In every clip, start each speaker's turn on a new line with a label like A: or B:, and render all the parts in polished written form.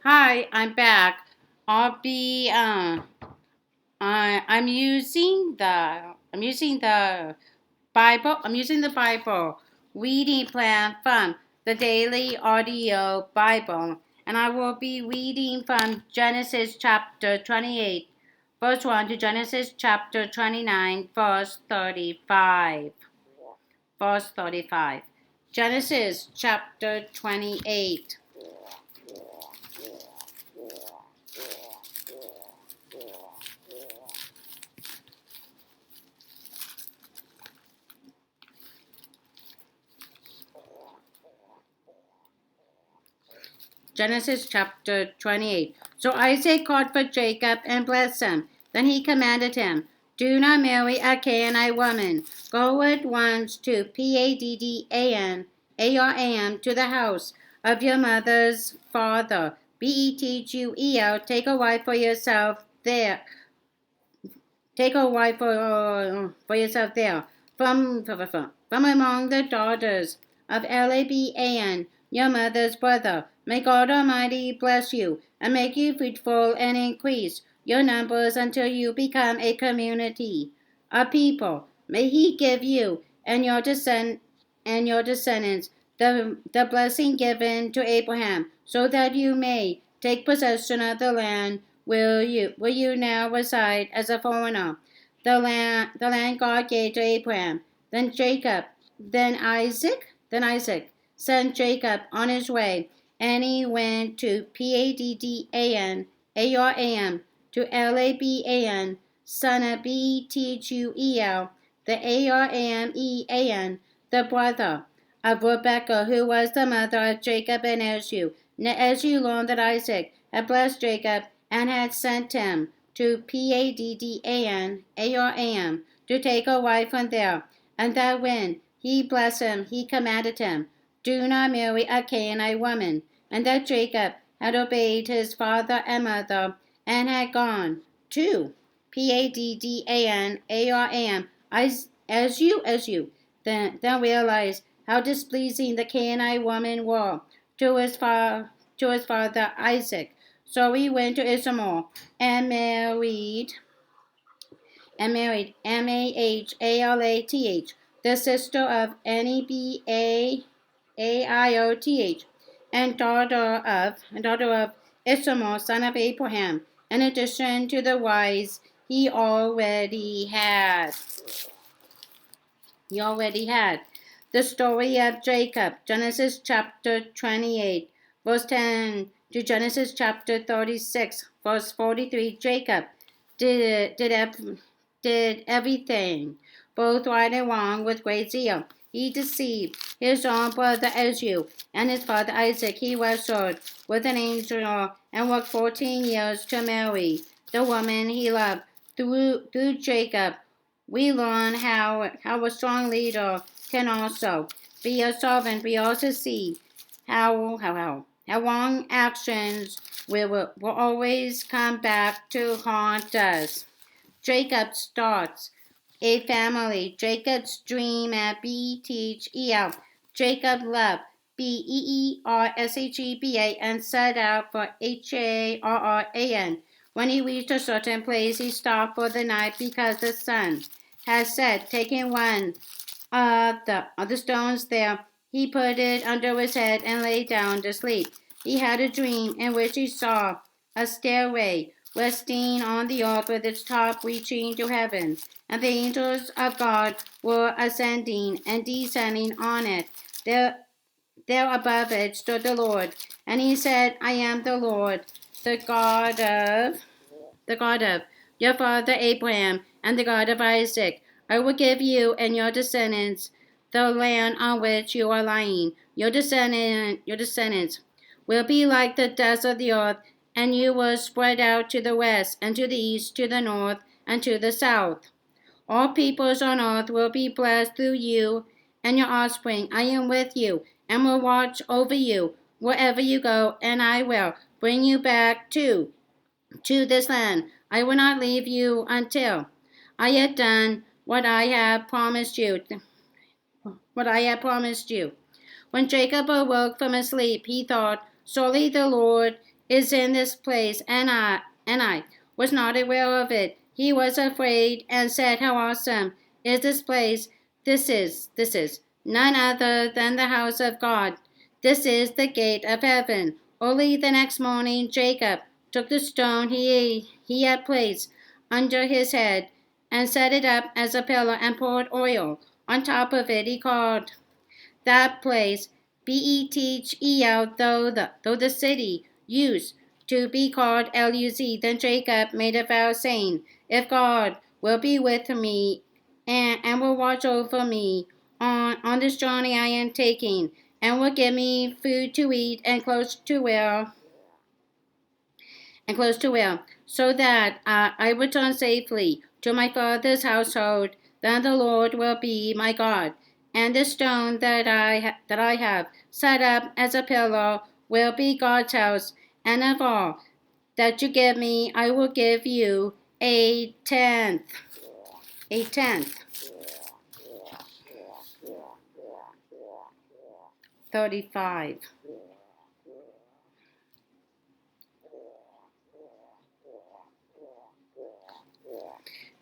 A: Hi, I'm back. I'll be I'm using the Bible. I'm using the Bible reading plan from the Daily Audio Bible, and I will be reading from Genesis chapter 28, verse 1 to Genesis chapter 29, verse 35. Verse 35. Genesis chapter 28. Genesis chapter 28. So Isaac called for Jacob and blessed him. Then he commanded him, do not marry a Canaanite woman. Go at once to Paddan Aram to the house of your mother's father. Bethuel, take a wife for yourself there. Take a wife for yourself there from among the daughters of Laban, your mother's brother. May God Almighty bless you and make you fruitful and increase your numbers until you become a community, a people. May He give you and your descendants the blessing given to Abraham, so that you may take possession of the land will you now reside as a foreigner? The land God gave to Abraham. Then Jacob, then Isaac sent Jacob on his way, and he went to Paddan Aram to Laban, son of Bethuel, the Aramean, the brother of Rebekah, who was the mother of Jacob and Esau. Now Esau learned that Isaac had blessed Jacob and had sent him to Paddan Aram to take a wife from there, and that when he blessed him, he commanded him, do not marry a Canaanite woman, and that Jacob had obeyed his father and mother, and had gone to Paddan Aram as you then realized how displeasing the Canaanite woman was to his father Isaac. So he went to Ishmael and married Mahalath, the sister of Nebaioth, and daughter of Ishmael, son of Abraham, in addition to the wives he already had. The story of Jacob, Genesis chapter 28, verse 10 to Genesis chapter 36, verse 43. Jacob did everything, both right and wrong, with great zeal. He deceived his own brother Esau and his father Isaac. He wrestled with an angel and worked 14 years to marry the woman he loved. Through Jacob, we learn how a strong leader can also be a servant. We also see how wrong actions will always come back to haunt us. Jacob starts a family. Jacob's dream at Bethel. Jacob left Beersheba and set out for Haran. When he reached a certain place, he stopped for the night because the sun had set. Taking one of the stones there, he put it under his head and lay down to sleep. He had a dream in which he saw a stairway resting on the earth with its top reaching to heaven, and the angels of God were ascending and descending on it. There above it stood the Lord, and he said, I am the Lord, the God of your father Abraham, and the God of Isaac. I will give you and your descendants the land on which you are lying. Your descendants will be like the dust of the earth, and you will spread out to the west and to the east, to the north and to the south. All peoples on earth will be blessed through you and your offspring. I am with you and will watch over you wherever you go, and I will bring you back to this land. I will not leave you until I have done what I have promised you. When Jacob awoke from his sleep, he thought, surely the Lord is in this place, and I was not aware of it. He was afraid and said, how awesome is this place. This is none other than the house of God. This is the gate of heaven. Early the next morning, Jacob took the stone he had placed under his head and set it up as a pillar and poured oil on top of it. He called that place Bethel, though the city used to be called Luz. Then Jacob made a vow, saying, if God will be with me and will watch over me on this journey I am taking, and will give me food to eat and clothes to wear, so that I return safely to my father's household, then the Lord will be my God, and the stone that I have set up as a pillar will be God's house, and of all that you give me, I will give you a tenth. A tenth. 35.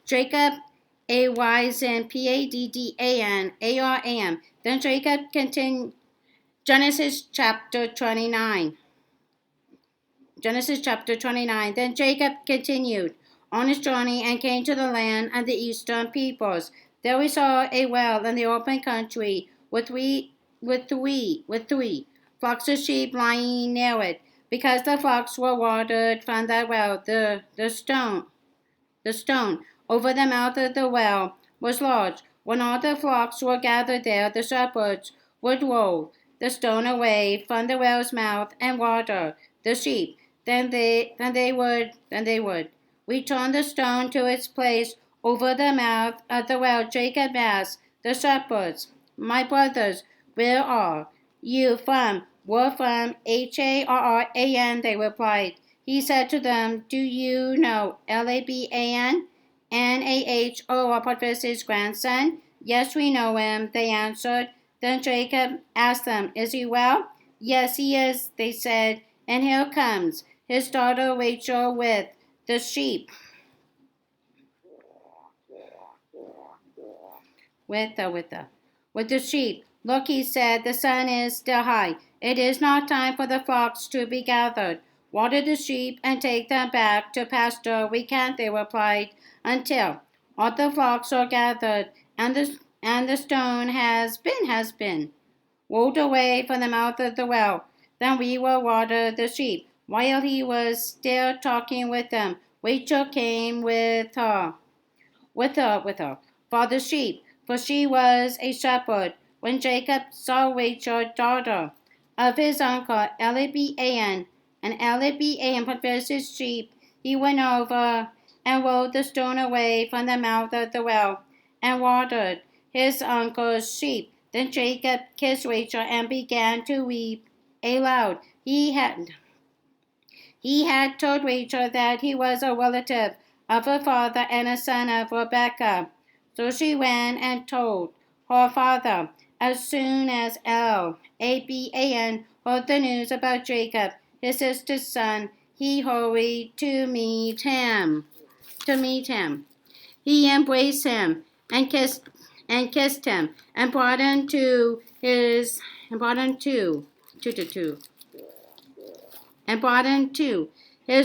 A: Jacob, Aram, Aram. Then Jacob continued. Genesis chapter 29. Then Jacob continued on his journey and came to the land of the eastern peoples. There we saw a well in the open country with three flocks of sheep lying near it. Because the flocks were watered from that well, the stone over the mouth of the well was large. When all the flocks were gathered there, the shepherds would roll the stone away from the well's mouth and water the sheep. Then they would return the stone to its place over the mouth of the well. Jacob asked the shepherds, my brothers, where are you from? We're from Haran, they replied. He said to them, do you know Laban, Nahor, Potiphar's grandson? Yes, we know him, they answered. Then Jacob asked them, is he well? Yes, he is, they said, and here comes his daughter Rachel with the sheep. With the sheep. Look, he said, the sun is still high. It is not time for the flocks to be gathered. Water the sheep and take them back to pasture. We can't, they replied, until all the flocks are gathered and the stone has been rolled away from the mouth of the well. Then we will water the sheep. While he was still talking with them, Rachel came with her for the sheep, for she was a shepherd. When Jacob saw Rachel, daughter of his uncle Laban, and Laban Potiphar's sheep, he went over and rolled the stone away from the mouth of the well, and watered his uncle's sheep. Then Jacob kissed Rachel and began to weep aloud. He had told Rachel that he was a relative of her father and a son of Rebekah. So she went and told her father. As soon as Laban heard the news about Jacob, his sister's son, he hurried to meet him. He embraced him and kissed him and brought him to his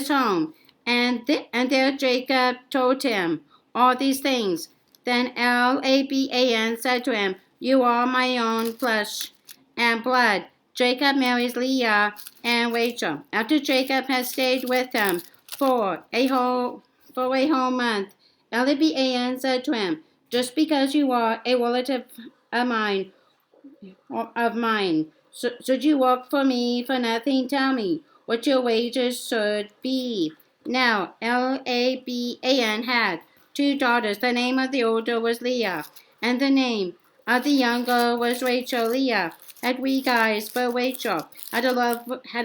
A: home. And there Jacob told him all these things. Then Laban said to him, you are my own flesh and blood. Jacob marries Leah and Rachel. After Jacob had stayed with him for a whole month, Laban said to him, just because you are a relative of mine, should you work for me for nothing? Tell me what your wages should be. Now Laban had 2 daughters. The name of the older was Leah, and the name of the younger was Rachel. Leah had weak eyes, but Rachel had a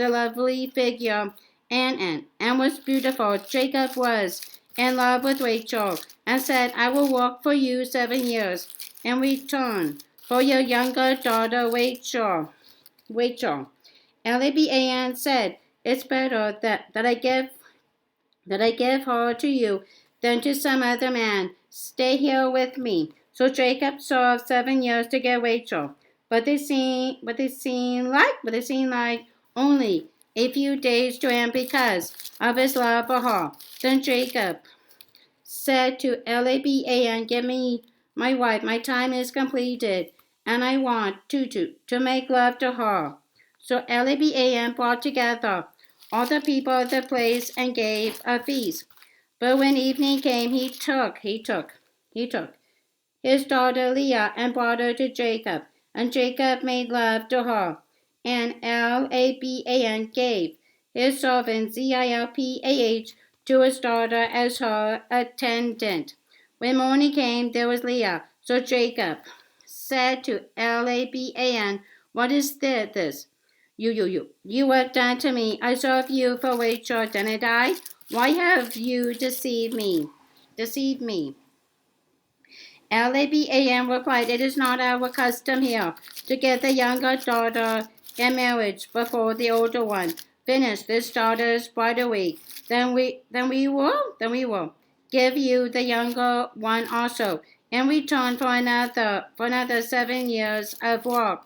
A: lovely figure and was beautiful. Jacob was in love with Rachel and said, I will work for you 7 years in return for your younger daughter Rachel. Laban said, It's better that I give her to you than to some other man. Stay here with me." So Jacob served 7 years to get Rachel, but they seemed like only a few days to him because of his love for her. Then Jacob said to Laban, "Give me my wife. My time is completed, and I want to make love to her." So Laban brought together all the people of the place and gave a feast. But when evening came, he took his daughter Leah and brought her to Jacob, and Jacob made love to her. And Laban gave his servant Zilpah to his daughter as her attendant. When morning came, there was Leah. So Jacob said to Laban, "What is this? You have done to me. I served you for Rachel, didn't I? Why have you deceived me? Laban replied, "It is not our custom here to give the younger daughter in marriage before the older one. Finish this daughter's bridal week. Then we will give you the younger one also in return for another 7 years of work."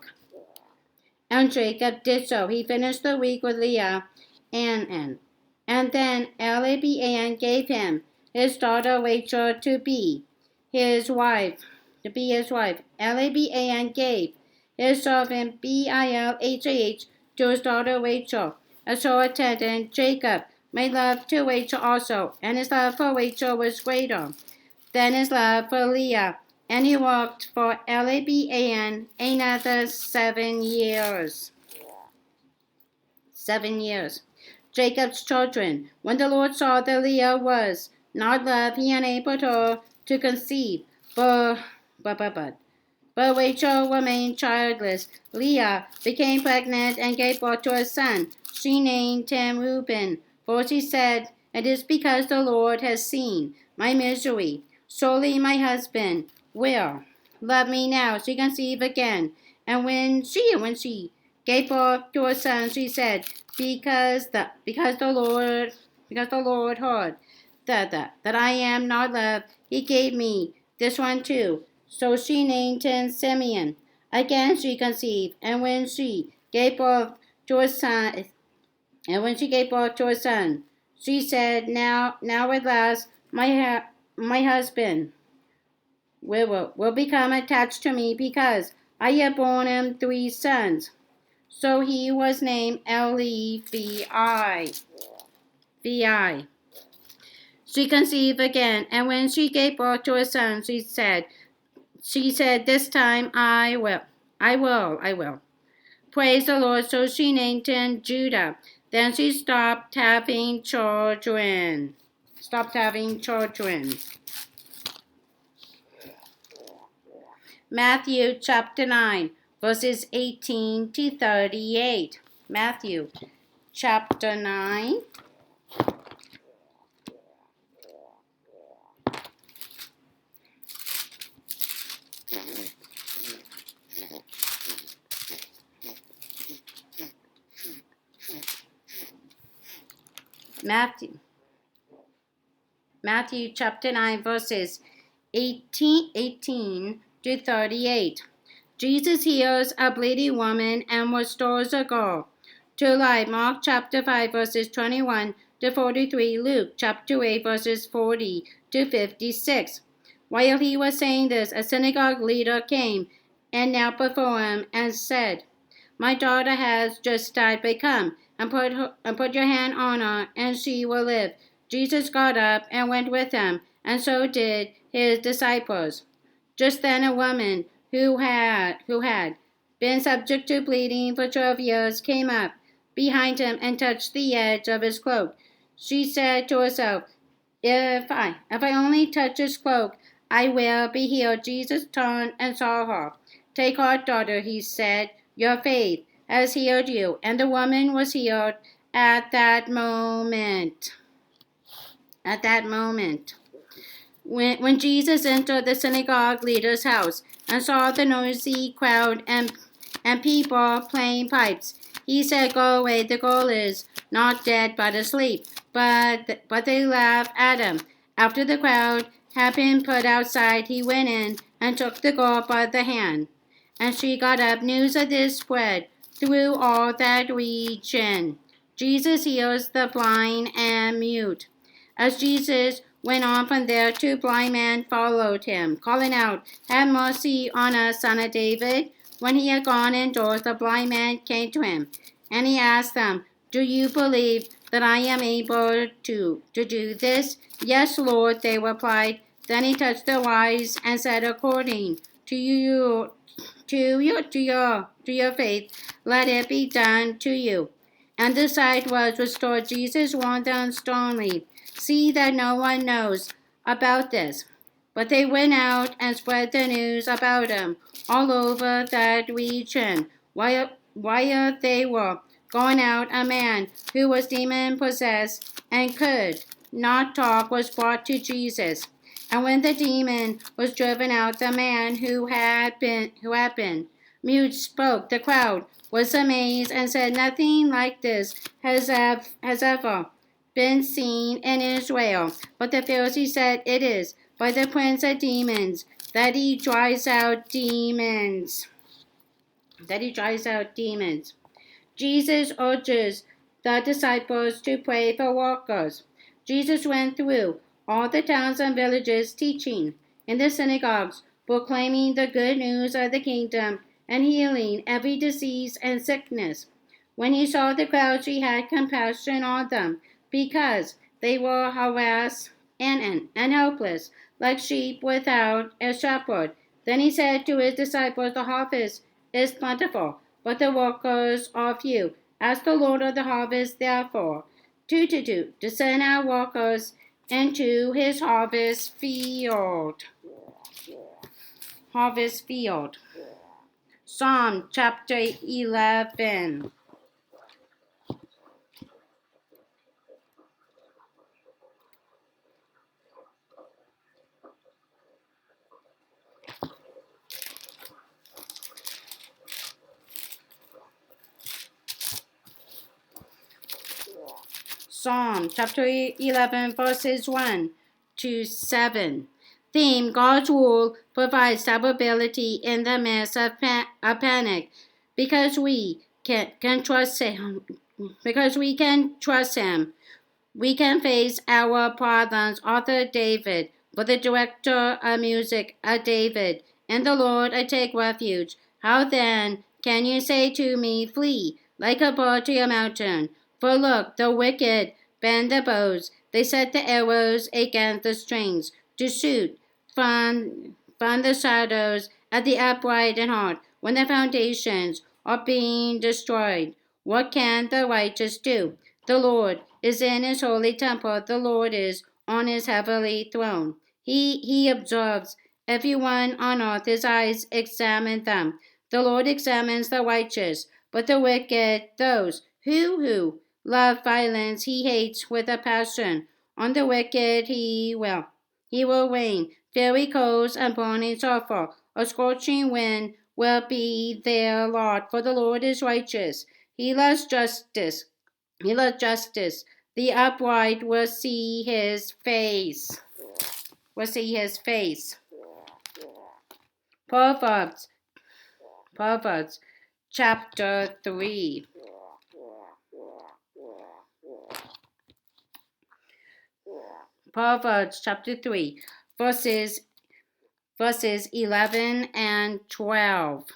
A: And Jacob did so. He finished the week with Leah, and then Laban gave him his daughter Rachel to be his wife. Laban gave his servant Bilhah to his daughter Rachel as her attendant. Jacob made love to Rachel also, and his love for Rachel was greater than his love for Leah. And he worked for Laban another 7 years. 7 years. Jacob's children. When the Lord saw that Leah was not loved, he enabled her to conceive. But Rachel remained childless. Leah became pregnant and gave birth to a son. She named him Reuben, for she said, "It is because the Lord has seen my misery. Surely my husband will love me now." She conceived again, and when she gave birth to a son, she said, because the Lord heard that I am not loved, he gave me this one too." So she named him Simeon. Again she conceived, and when she gave birth to a son, she said, "Now at last my husband will become attached to me because I have borne him 3 sons." So he was named Levi. She conceived again, and when she gave birth to a son, she said, "This time I will. Praise the Lord." So she named him Judah. Then she stopped having children. Matthew chapter 9, verses 18 to 38. Matthew chapter 9. Matthew chapter 9, verses 18 to 38. Jesus heals a bleeding woman and restores a girl to life. Mark chapter 5, verses 21 to 43. Luke chapter 8, verses 40 to 56. While he was saying this, a synagogue leader came and knelt before him and said, "My daughter has just died, but come and put your hand on her, and she will live." Jesus got up and went with him, and so did his disciples. Just then a woman who had been subject to bleeding for 12 years came up behind him and touched the edge of his cloak. She said to herself, if I only touch his cloak, I will be healed." Jesus turned and saw her. "Take heart, daughter," he said. "Your faith has healed you." And the woman was healed at that moment. When Jesus entered the synagogue leader's house and saw the noisy crowd and people playing pipes, he said, "Go away, the girl is not dead but asleep. But they laughed at him. After the crowd had been put outside, he went in and took the girl by the hand. And she got up. News of this spread through all that region. Jesus heals the blind and mute. As Jesus went on from there, two blind men followed him, calling out, "Have mercy on us, son of David." When he had gone indoors, the blind man came to him, and he asked them, "Do you believe that I am able to do this?" "Yes, Lord," they replied. Then he touched their eyes and said, "According to your faith, let it be done to you." And the sight was restored. Jesus warned them sternly, "See that no one knows about this." But they went out and spread the news about him all over that region. While they were going out, a man who was demon possessed and could not talk was brought to Jesus. And when the demon was driven out, the man who had been mute spoke. The crowd was amazed and said, "Nothing like this has ever been seen in Israel." But the Pharisees said, "It is by the prince of demons that he drives out demons." Jesus urges the disciples to pray for workers. Jesus went through all the towns and villages, teaching in the synagogues, proclaiming the good news of the kingdom, and healing every disease and sickness. When he saw the crowds, he had compassion on them, because they were harassed and helpless, like sheep without a shepherd. Then he said to his disciples, "The harvest is plentiful, but the workers are few. Ask the Lord of the harvest, therefore, to send out workers into his harvest field." Psalm chapter 11. Psalm chapter 11, verses 1 to 7. Theme: God's rule provides stability in the midst of panic, because we can trust Him. Because we can trust Him, we can face our problems. Author David, for the director of music David. "In the Lord I take refuge. How then can you say to me, 'Flee like a bird to your mountain'? For look, the wicked bend the bows. They set the arrows against the strings to shoot from the shadows at the upright in heart. When the foundations are being destroyed, what can the righteous do? The Lord is in his holy temple. The Lord is on his heavenly throne. He observes everyone on earth. His eyes examine them. The Lord examines the righteous, but the wicked, those who love violence, he hates with a passion. On the wicked he will rain. Fiery coals and burning sulfur, a scorching wind will be their lot. For the Lord is righteous. He loves justice. The upright will see his face. Proverbs chapter 3. Proverbs chapter 3, verses 11 and 12.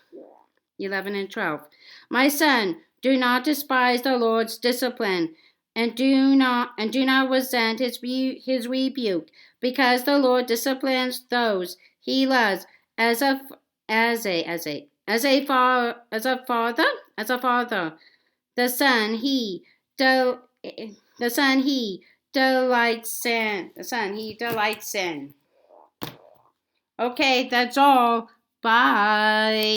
A: 11 and 12. My son, do not despise the Lord's discipline, and do not resent his rebuke, because the Lord disciplines those he loves as a father. The son he delights in. Okay, that's all. Bye.